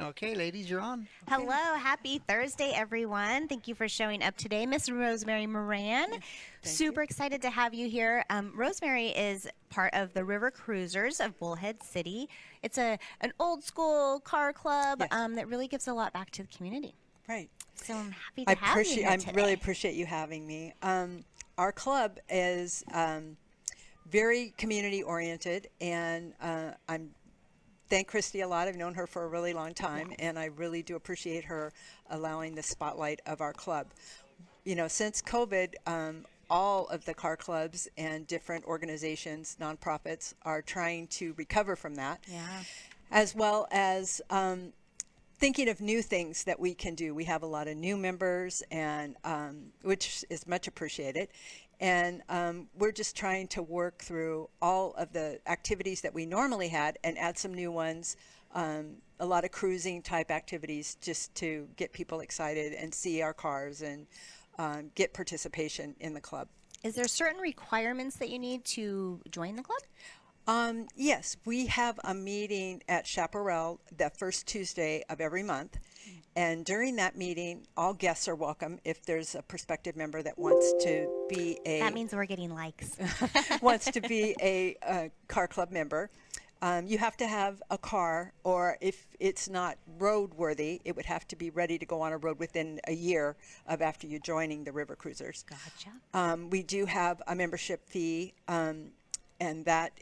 Okay, ladies, you're on. Okay. Hello, happy Thursday, everyone. Thank you for showing up today, Miss Rosemary Moran. Thank you. Super excited to have you here. Rosemary is part of the River Cruizers of Bullhead City. It's an old school car club Yes, that really gives a lot back to the community. right. So I'm happy to have you here I really today. appreciate you having me. Our club is very community oriented, and I'm thank Christy a lot. I've known her for a really long time, Yes. and I really do appreciate her allowing the spotlight of our club. Since COVID, all of the car clubs and different organizations, nonprofits, are trying to recover from that, Yeah. as well as thinking of new things that we can do. We have a lot of new members, and which is much appreciated. And we're just trying to work through all of the activities that we normally had and add some new ones. A lot of cruising type activities just to get people excited and see our cars and get participation in the club. Is there certain requirements that you need to join the club? Yes, we have a meeting at Chaparral the first Tuesday of every month. And during that meeting, all guests are welcome if there's a prospective member that wants to be That a means we're getting likes. wants to be a car club member. You have to have a car, or if it's not roadworthy, it would have to be ready to go on a road within a year of after you joining the River Cruisers. Gotcha. We do have a membership fee, and that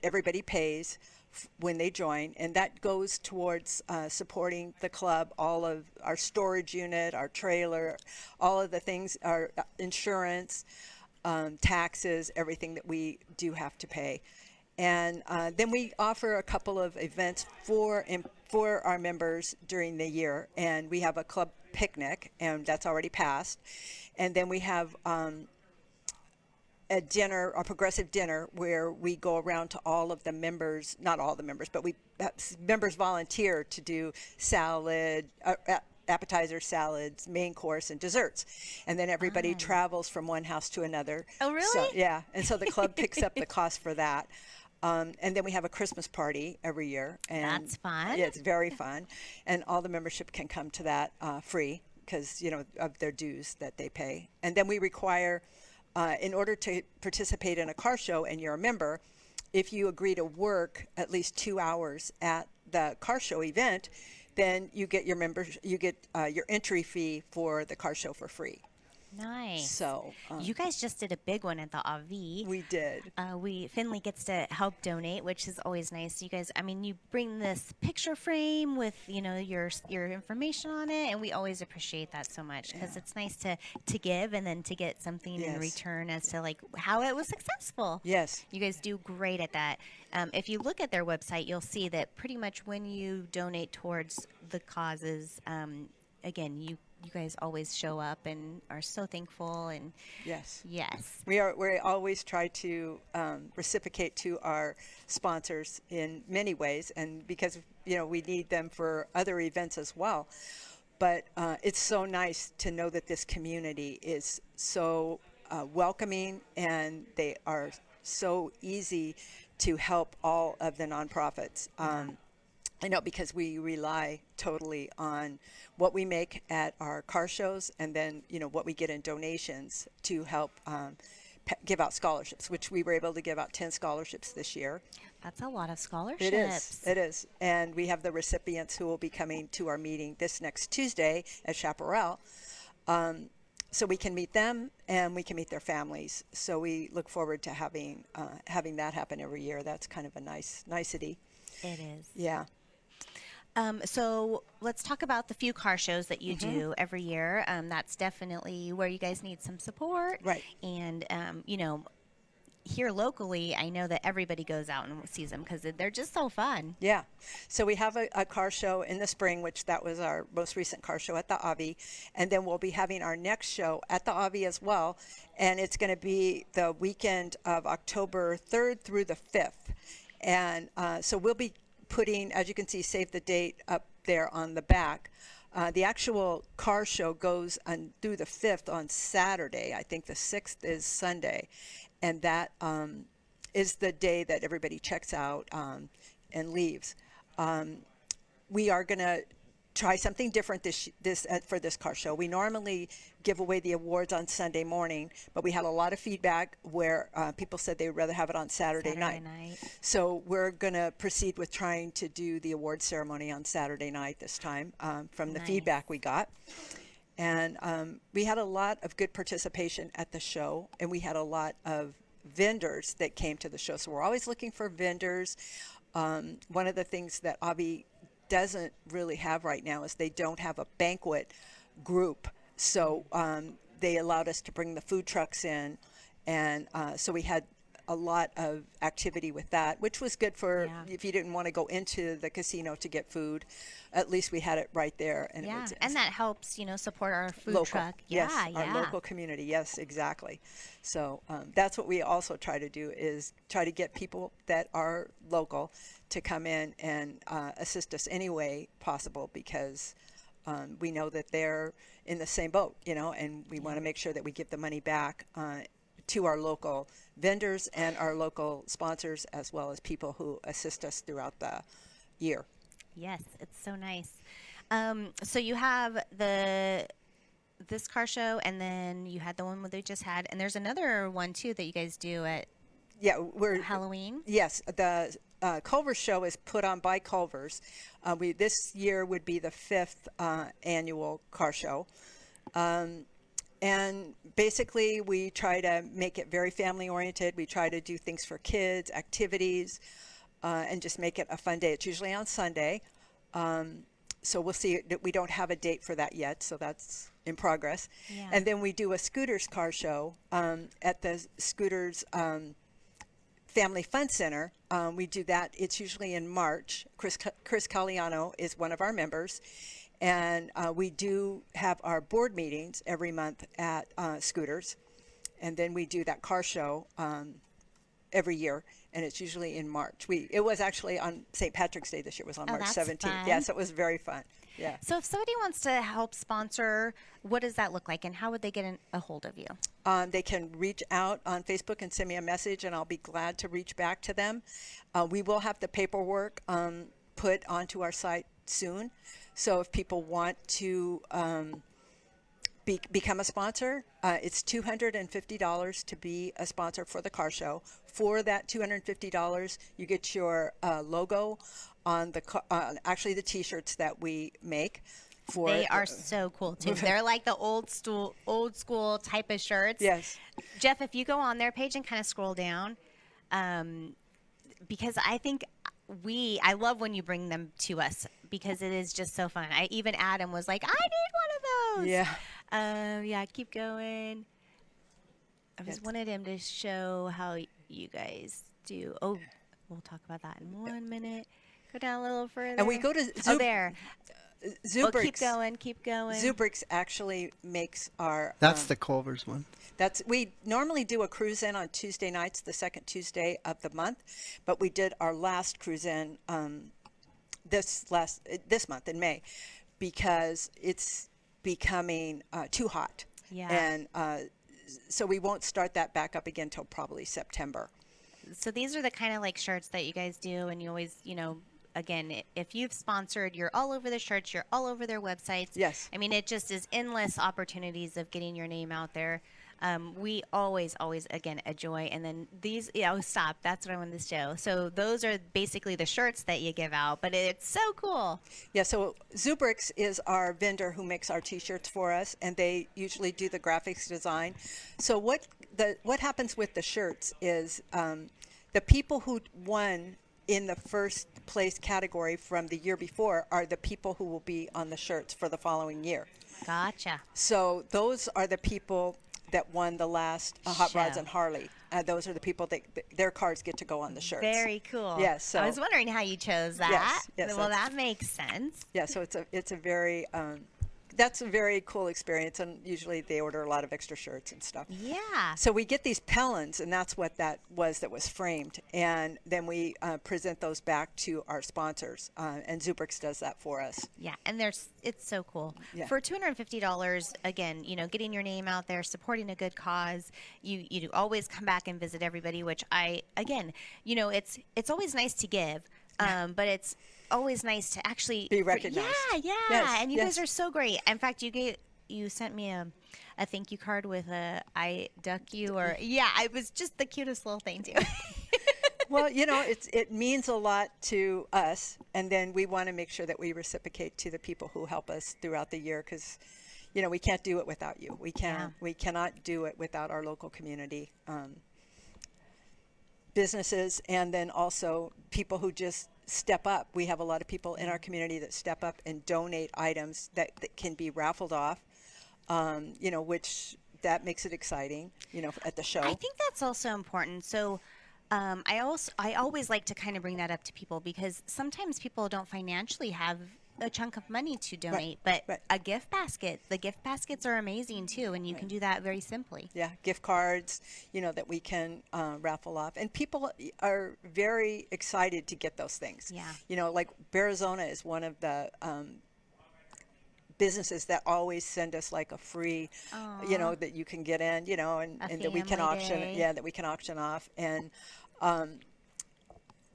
everybody pays when they join, and that goes towards supporting the club, all of our storage unit, our trailer, all of the things, our insurance, taxes, everything that we do have to pay. And then we offer a couple of events for our members during the year, and we have a club picnic, and that's already passed. And then we have a dinner, a progressive dinner, where we go around to all of the members, not all the members, but members volunteer to do salad, appetizer salads, main course, and desserts. And then everybody Fun. travels from one house to another. Oh, So, really? yeah. And so the club picks up the cost for that. And then we have a Christmas party every year. And That's fun. yeah, it's very fun. And all the membership can come to that free because, of their dues that they pay. And then we require, in order to participate in a car show and you're a member, if you agree to work at least 2 hours at the car show event, then you get your entry fee for the car show for free. Nice. So You guys just did a big one at the AV. we did. We Finley gets to help donate, which is always nice. You guys, I mean, you bring this picture frame with your information on it, and we always appreciate that so much because it's nice to give and then to get something in Yes. return as to like how it was successful. Yes. You guys do great at that. If you look at their website, you'll see that pretty much when you donate towards the causes, again, you guys always show up and are so thankful and Yes. yes. We always try to reciprocate to our sponsors in many ways, and because we need them for other events as well. But it's so nice to know that this community is so welcoming, and they are so easy to help all of the nonprofits. I know because we rely totally on what we make at our car shows, and then what we get in donations to help give out scholarships, which we were able to give out 10 scholarships this year. That's a lot of scholarships. It is. It is. And we have the recipients who will be coming to our meeting this next Tuesday at Chaparral. So we can meet them and we can meet their families. So we look forward to having that happen every year. That's kind of a nicety. It is. Yeah. So let's talk about the few car shows that you do every year. That's definitely where you guys need some support. Right. And, here locally, I know that everybody goes out and sees them because they're just so fun. Yeah. So we have a car show in the spring, which that was our most recent car show at the Avi. And then we'll be having our next show at the Avi as well. And it's going to be the weekend of October 3rd through the 5th. And so we'll be putting, as you can see, save the date up there on the back. The actual car show goes through the 5th on Saturday. I think the 6th is Sunday. And that is the day that everybody checks out and leaves. we are going to try something different for this car show. We normally give away the awards on Sunday morning, but we had a lot of feedback where people said they'd rather have it on Saturday night. So we're going to proceed with trying to do the award ceremony on Saturday night this time from the feedback we got. And we had a lot of good participation at the show, and we had a lot of vendors that came to the show. So we're always looking for vendors. One of the things that Avi doesn't really have right now is they don't have a banquet group. So they allowed us to bring the food trucks in. And so we had a lot of activity with that, which was good for if you didn't want to go into the casino to get food. At least we had it right there. And and that helps, support our food local, truck. Yes, our local community. Yes, exactly. So that's what we also try to do, is try to get people that are local to come in and assist us any way possible, because we know that they're in the same boat, and we want to make sure that we give the money back to our local vendors and our local sponsors, as well as people who assist us throughout the year. Yes, it's so nice. So you have this car show, and then you had the one that they just had, and there's another one too that you guys do at Halloween. Yes, the Culver's show is put on by Culver's. This year would be the 5th annual car show. And basically, we try to make it very family-oriented. We try to do things for kids, activities, and just make it a fun day. It's usually on Sunday. So we'll see. We don't have a date for that yet, so that's in progress. Yeah. And then we do a Scooters car show at the Scooters Family Fun Center. We do that. It's usually in March. Chris Caliano is one of our members. And we do have our board meetings every month at Scooters. And then we do that car show every year, and it's usually in March. It was actually on St. Patrick's Day this year. It was on March 17th. Fun. Yes, it was very fun. Yeah. So if somebody wants to help sponsor, what does that look like, and how would they get a hold of you? They can reach out on Facebook and send me a message, and I'll be glad to reach back to them. We will have the paperwork put onto our site soon. So if people want to become a sponsor, it's $250 to be a sponsor for the car show. For that $250, you get your logo on actually the T-shirts that we make. They are so cool too. They're like the old school type of shirts. Yes. Jeff, if you go on their page and kind of scroll down, because I think I love when you bring them to us, because it is just so fun. Even Adam was like, I need one of those. Yeah. Keep going. I just wanted him to show how you guys do. Oh, we'll talk about that in 1 minute. Go down a little further. And we go to there. Zubrix. Keep going. Zubrix actually makes our... That's the Culver's one. We normally do a cruise in on Tuesday nights, the second Tuesday of the month, but we did our last cruise in this month in May, because it's becoming too hot. Yeah. And so we won't start that back up again until probably September. So these are the kind of like shirts that you guys do, and you always, again, if you've sponsored, you're all over the shirts, you're all over their websites. Yes. I mean, it just is endless opportunities of getting your name out there. We always, again, a joy. And then these, stop. That's what I wanted to show. So those are basically the shirts that you give out, but it's so cool. Yeah, so Zubrix is our vendor who makes our T-shirts for us, and they usually do the graphics design. So what happens with the shirts is the people who won in the first place category from the year before are the people who will be on the shirts for the following year. Gotcha. So those are the people that won the last Hot Rods and Harley. Those are the people that their cars get to go on the shirts. Very cool. Yes. So I was wondering how you chose that. Yes, well, that makes sense. Yeah. So it's a very that's a very cool experience, and usually they order a lot of extra shirts and stuff. Yeah. So we get these pellins, and that's what that was framed, and then we present those back to our sponsors, and Zubrix does that for us. Yeah, and it's so cool. Yeah. For $250, again, getting your name out there, supporting a good cause, you always come back and visit everybody, which it's always nice to give. But it's always nice to actually Be recognized. Yeah. Yes, And you yes. guys are so great. In fact, you sent me a thank you card with a I duck you, or it was just the cutest little thing too. Well, it means a lot to us, and then we want to make sure that we reciprocate to the people who help us throughout the year, because we can't do it without you. We cannot do it without our local community businesses, and then also people who just step up. We have a lot of people in our community that step up and donate items that can be raffled off, which that makes it exciting, at the show. I think that's also important. So I always like to kind of bring that up to people, because sometimes people don't financially have a chunk of money to donate, but a gift basket. The gift baskets are amazing too, and you can do that very simply. Yeah, gift cards, that we can raffle off, and people are very excited to get those things. Yeah. Like Arizona is one of the businesses that always send us like a free, that you can get in, and that we can auction. Day. Yeah, that we can auction off, and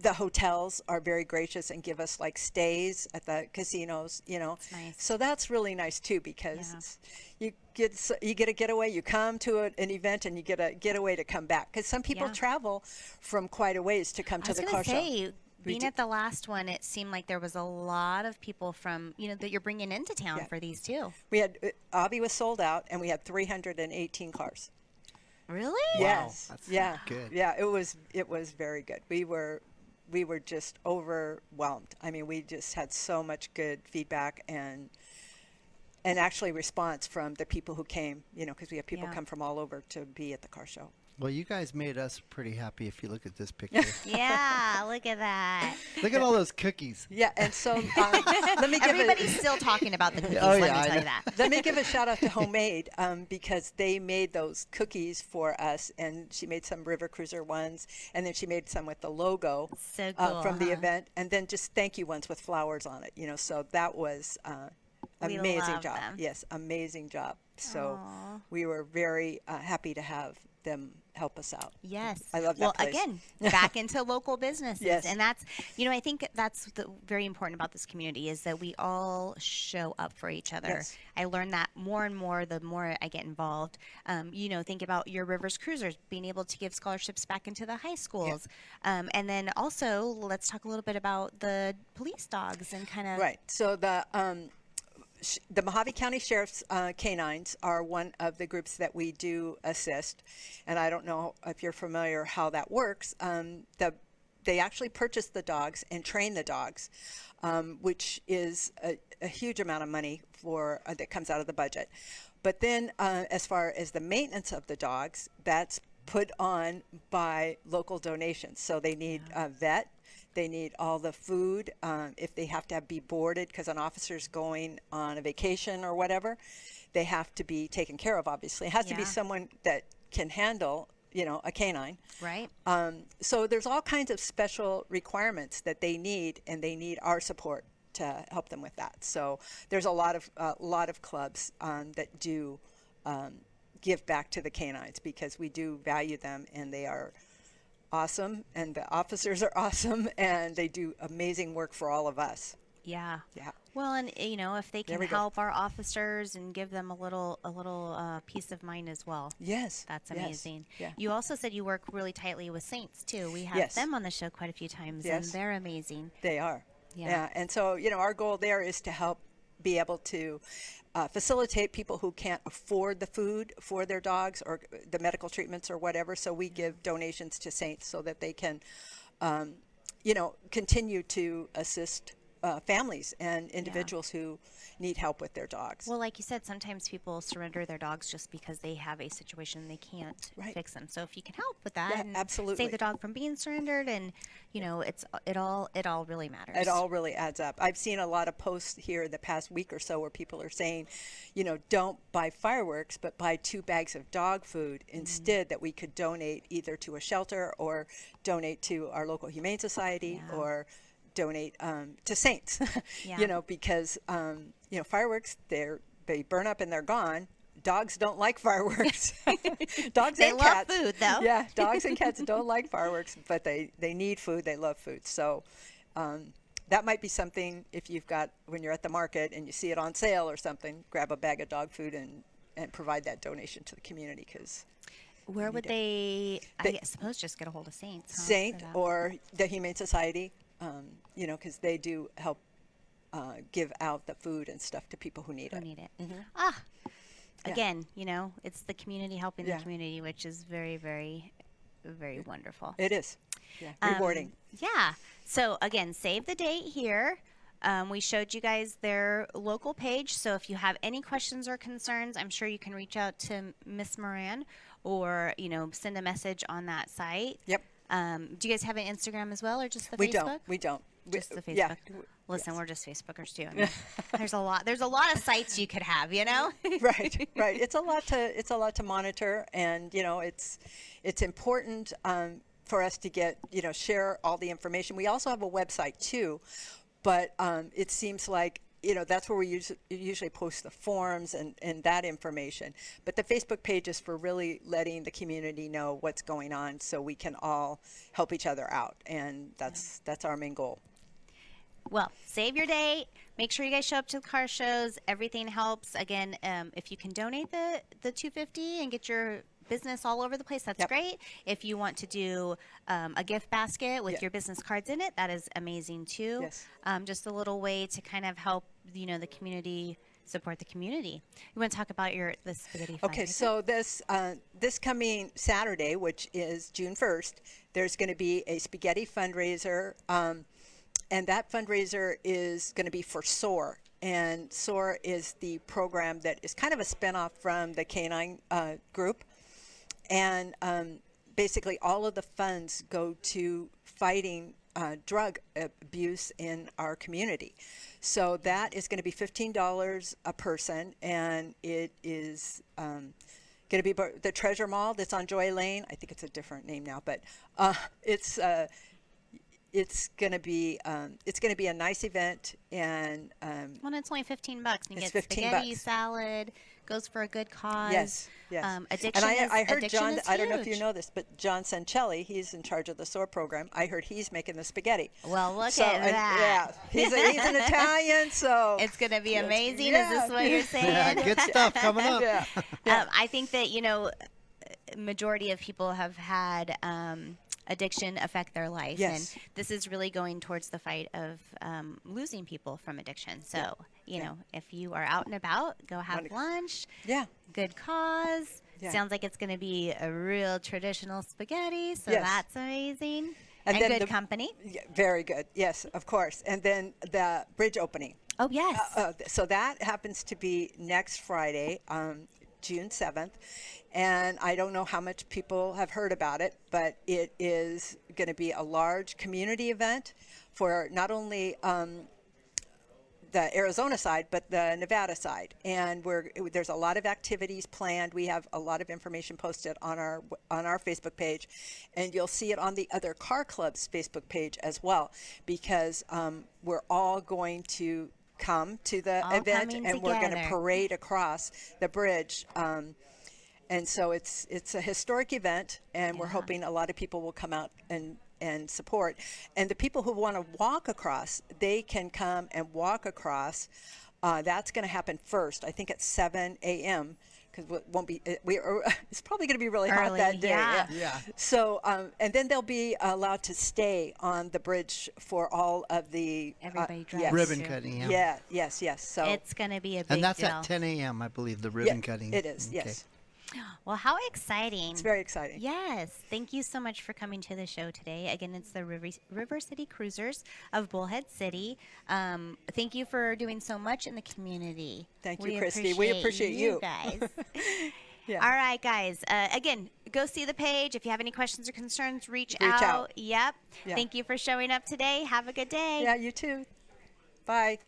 the hotels are very gracious and give us like stays at the casinos, That's nice. So that's really nice too, because you get a getaway. You come to an event and you get a getaway to come back, because some people travel from quite a ways to come to the car show. Being at the last one, it seemed like there was a lot of people from, that you're bringing into town for these too. We had Avi was sold out, and we had 318 cars. Really? Yes. That's good. Yeah, it was very good. We were just overwhelmed. I mean, we just had so much good feedback and actually response from the people who came, because we have people come from all over to be at the car show. Well, you guys made us pretty happy if you look at this picture. Yeah, look at that. Look at all those cookies. Yeah, and so let me give Everybody's still talking about the cookies, let me tell you that. Let me give a shout out to Homemade, because they made those cookies for us, and she made some River Cruiser ones, and then she made some with the logo so cool, from the event, and then just thank you ones with flowers on it, so that was amazing job. Them. Yes, amazing job. So we were very happy to have them help us out. Yes. I love that place. Again, back into local businesses. Yes. And that's, I think that's very important about this community, is that we all show up for each other. Yes. I learn that more and more the more I get involved. Think about your Rivers Cruisers, being able to give scholarships back into the high schools. Yeah. And then also, let's talk a little bit about the police dogs and kind of. Right. So the Mojave County Sheriff's canines are one of the groups that we do assist, and I don't know if you're familiar how that works. They actually purchase the dogs and train the dogs, which is a huge amount of money that comes out of the budget. But then as far as the maintenance of the dogs, that's put on by local donations. So they need a vet. They need all the food. If they have to be boarded because an officer's going on a vacation or whatever, they have to be taken care of, obviously. It has to be someone that can handle, a canine. Right. So there's all kinds of special requirements that they need, and they need our support to help them with that. So there's a lot of clubs that do give back to the canines, because we do value them, and they are awesome, and the officers are awesome, and they do amazing work for all of us. Yeah. Yeah. Well, and if they can help our officers and give them a little peace of mind as well. Yes. That's amazing. Yes. Yeah. You also said you work really tightly with Saints too. We have them on the show quite a few times, and they're amazing. They are. Yeah. And so, our goal there is to help be able to facilitate people who can't afford the food for their dogs or the medical treatments or whatever. So we give donations to Saints so that they can, continue to assist families and individuals who need help with their dogs. Well, like you said, sometimes people surrender their dogs just because they have a situation they can't fix them. So if you can help with that, and absolutely, save the dog from being surrendered, and it all really matters. It all really adds up. I've seen a lot of posts here the past week or so where people are saying, don't buy fireworks, but buy 2 bags of dog food instead, that we could donate either to a shelter or donate to our local Humane Society or donate to Saints, because fireworks, they burn up and they're gone. Dogs don't like fireworks. Dogs and cats. They love food, though. Yeah, dogs and cats don't like fireworks, but they need food. They love food. So that might be something if you've got, when you're at the market and you see it on sale or something, grab a bag of dog food and provide that donation to the community, because Where would I suppose just get a hold of Saints? Huh, Saint for that? or the Humane Society, because they do help give out the food and stuff to people who need Who it. need it. Mhm. Ah, Yeah. again, it's the community helping Yeah. the community, which is very, very, very wonderful. It is. Yeah. Rewarding. Yeah. So again, save the date here. We showed you guys their local page. So if you have any questions or concerns, I'm sure you can reach out to Miss Moran or, send a message on that site. Yep. Do you guys have an Instagram as well, or just the We Facebook? We don't. Just the Facebook. Yeah. Listen, Yes. we're just Facebookers too. I mean, there's a lot of sites you could have, Right. It's a lot to monitor, and it's important for us to get share all the information. We also have a website too, but it seems like that's where we usually post the forms and that information. But the Facebook page is for really letting the community know what's going on, so we can all help each other out, and that's our main goal. Well, save your date. Make sure you guys show up to the car shows. Everything helps. Again, if you can donate the $250 and get your business all over the place, that's Yep. great. If you want to do a gift basket with Yeah. your business cards in it, that is amazing too. Yes. Just a little way to kind of help the community, support the community. You want to talk about the spaghetti Okay, fundraiser? so this coming Saturday, which is June 1st, there's going to be a spaghetti fundraiser, and that fundraiser is going to be for SOAR. And SOAR is the program that is kind of a spinoff from the Canine group. And basically all of the funds go to fighting drug abuse in our community. So that is going to be $15 a person, and it is going to be the Treasure Mall that's on Joy Lane. I think it's a different name now, but it's going to be a nice event, and Well, it's only $15. And you It's get spaghetti, $15. salad, goes for a good cause. Yes. Addiction And I heard addiction John, is I don't know if you huge. know this, but John Sancelli, he's in charge of the SOAR program. I heard he's making the spaghetti. Well, look So, at and, that. Yeah, he's an Italian, so It's going to be amazing. Yeah. Is this what you're Yeah, saying? good stuff coming up. yeah. I think that, majority of people have had addiction affect their life. Yes. And this is really going towards the fight of losing people from addiction. So, if you are out and about, go have lunch. Yeah. Good cause. Yeah. Sounds like it's going to be a real traditional spaghetti. So Yes. that's amazing. And And, then good company. Yeah, very good. Yes, of course. And then the bridge opening. Oh, yes. So that happens to be next Friday, June 7th. And I don't know how much people have heard about it, but it is going to be a large community event for not only the Arizona side, but the Nevada side. And there's a lot of activities planned. We have a lot of information posted on our Facebook page, and you'll see it on the other car club's Facebook page as well, because we're all going to come to the All event, coming and we're going to together. parade across the bridge. And so it's a historic event, and we're Yeah. hoping a lot of people will come out and support. And the people who want to walk across, they can come and walk across. That's going to happen first, I think at 7 a.m., because it won't be. It's probably going to be really hot Early, that day. yeah. So and then they'll be allowed to stay on the bridge for all of the Everybody drives yes. Ribbon too. cutting, Yeah. Yes. So It's going to be a big And that's deal. at 10 a.m., I believe, the yeah, ribbon cutting. it is. Okay. Yes. Well, how exciting. It's very exciting. Yes. Thank you so much for coming to the show today. Again, it's the River City Cruisers of Bullhead City. Thank you for doing so much in the community. Thank you, Christy. We appreciate you. guys. Yeah. All right, guys. Again, go see the page. If you have any questions or concerns, reach out. Yep. Yeah. Thank you for showing up today. Have a good day. Yeah. You too. Bye.